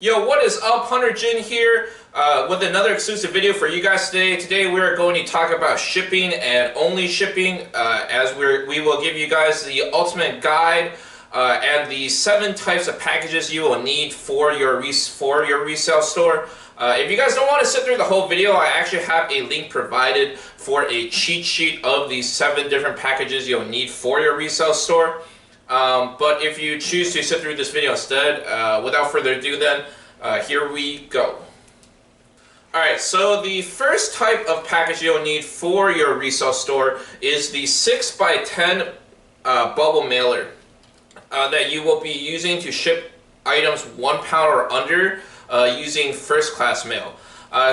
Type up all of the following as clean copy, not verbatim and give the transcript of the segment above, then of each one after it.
Yo, what is up? Hunter Jin here with another exclusive video for you guys today. Today we are going to talk about shipping and only shipping as we will give you guys the ultimate guide and the 7 types of packages you will need for your resale store. If you guys don't want to sit through the whole video, I actually have a link provided for a cheat sheet of the 7 different packages you'll need for your resale store. But if you choose to sit through this video instead, without further ado then, here we go. Alright, so the first type of package you'll need for your resale store is the 6x10 bubble mailer that you will be using to ship items 1 pound or under using first class mail.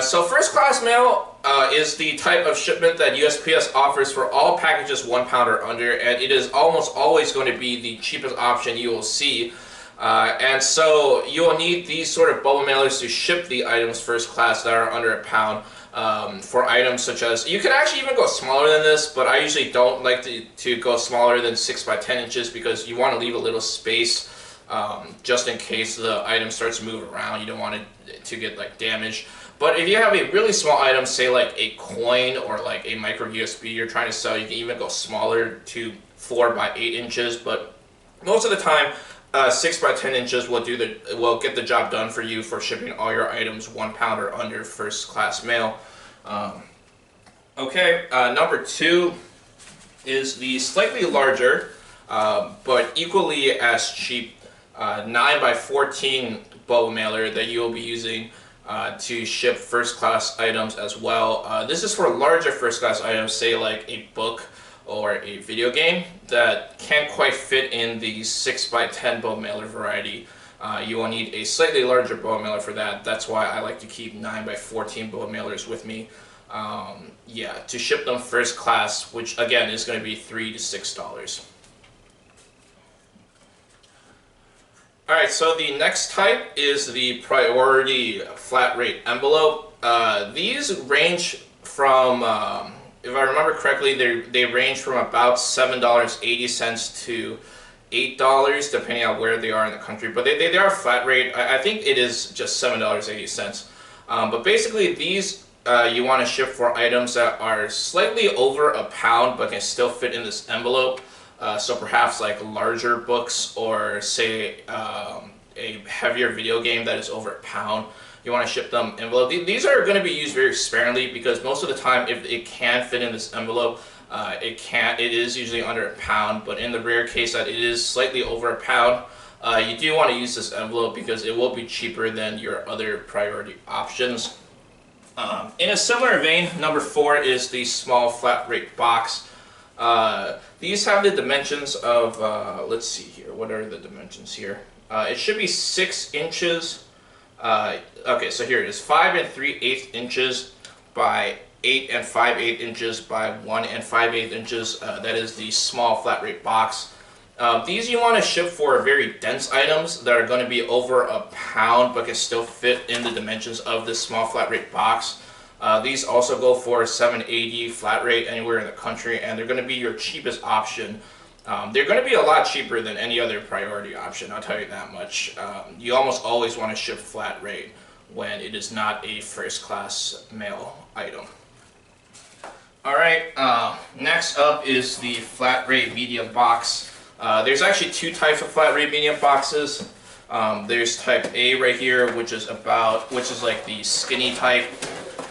So first class mail is the type of shipment that USPS offers for all packages 1 pound or under, and it is almost always going to be the cheapest option you will see. And so you will need these sort of bubble mailers to ship the items first class that are under 1 pound for items such as, you can actually even go smaller than this, but I usually don't like to go smaller than 6x10 inches because you want to leave a little space just in case the item starts to move around. You don't want it to get like damaged. But if you have a really small item, say like a coin or like a micro USB you're trying to sell, you can even go smaller to 4x8 inches. But most of the time, 6x10 inches will get the job done for you for shipping all your items 1 pound or under first class mail. Number 2 is the slightly larger, but equally as cheap 9x14 bubble mailer that you will be using to ship first class items as well. This is for larger first class items, say like a book or a video game that can't quite fit in the 6x10 bubble mailer variety. You will need a slightly larger bubble mailer for that. That's why I like to keep 9x14 bubble mailers with me. To ship them first class, which again is going to be $3 to $6. Alright, so the next type is the priority flat rate envelope. These range from, if I remember correctly, they range from about $7.80 to $8, depending on where they are in the country. But they are flat rate. I think it is just $7.80. But basically, these you want to ship for items that are slightly over 1 pound, but can still fit in this envelope. So perhaps like larger books, or say a heavier video game that is over 1 pound. You want to ship them envelope. These are going to be used very sparingly because most of the time, if it can fit in this envelope, it is usually under 1 pound. But in the rare case that it is slightly over 1 pound, you do want to use this envelope because it will be cheaper than your other priority options. In a similar vein, number 4 is the small flat rate box. These have the dimensions of, let's see here, what are the dimensions here? It should be 6 inches. Okay, so here it is, 5 3/8 inches by 8 5/8 inches by 1 5/8 inches. That is the small flat rate box. These you want to ship for very dense items that are going to be over 1 pound but can still fit in the dimensions of this small flat rate box. These also go for $7.80 flat rate anywhere in the country, and they're going to be your cheapest option. They're going to be a lot cheaper than any other priority option, I'll tell you that much. You almost always want to ship flat rate when it is not a first class mail item. Alright, next up is the flat rate medium box. There's actually 2 types of flat rate medium boxes. There's type A right here, which is like the skinny type.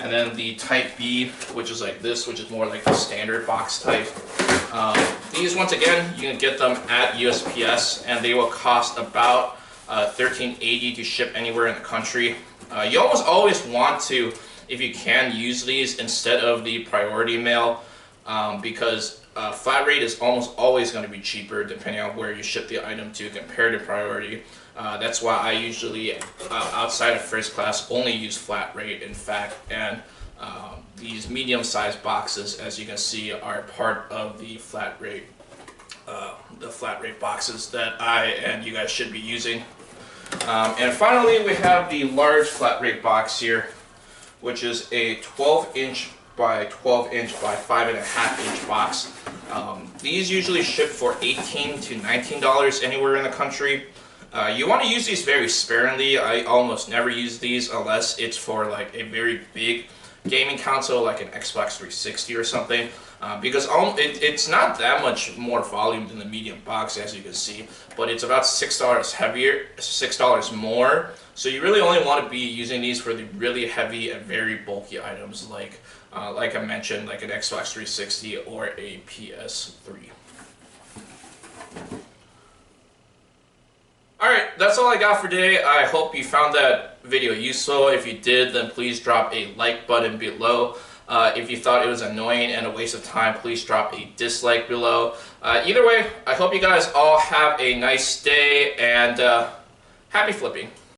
And then the type B, which is like this, which is more like the standard box type. These, once again, you can get them at USPS, and they will cost about $13.80 to ship anywhere in the country. You almost always want to, if you can, use these instead of the priority mail, because flat rate is almost always going to be cheaper depending on where you ship the item to compared to priority. That's why I usually, outside of first class, only use flat rate, in fact, and these medium-sized boxes, as you can see, are part of the flat rate boxes that I and you guys should be using. And finally, we have the large flat rate box here, which is a 12-inch by 12-inch by 5.5-inch box. These usually ship for $18 to $19 anywhere in the country. You want to use these very sparingly. I almost never use these unless it's for like a very big gaming console like an Xbox 360 or something, because it's not that much more volume than the medium box, as you can see, but it's about $6 heavier, $6 more. So you really only want to be using these for the really heavy and very bulky items like I mentioned, like an Xbox 360 or a PS3. Alright, that's all I got for today. I hope you found that video useful. If you did, then please drop a like button below. If you thought it was annoying and a waste of time, please drop a dislike below. Either way, I hope you guys all have a nice day, and happy flipping.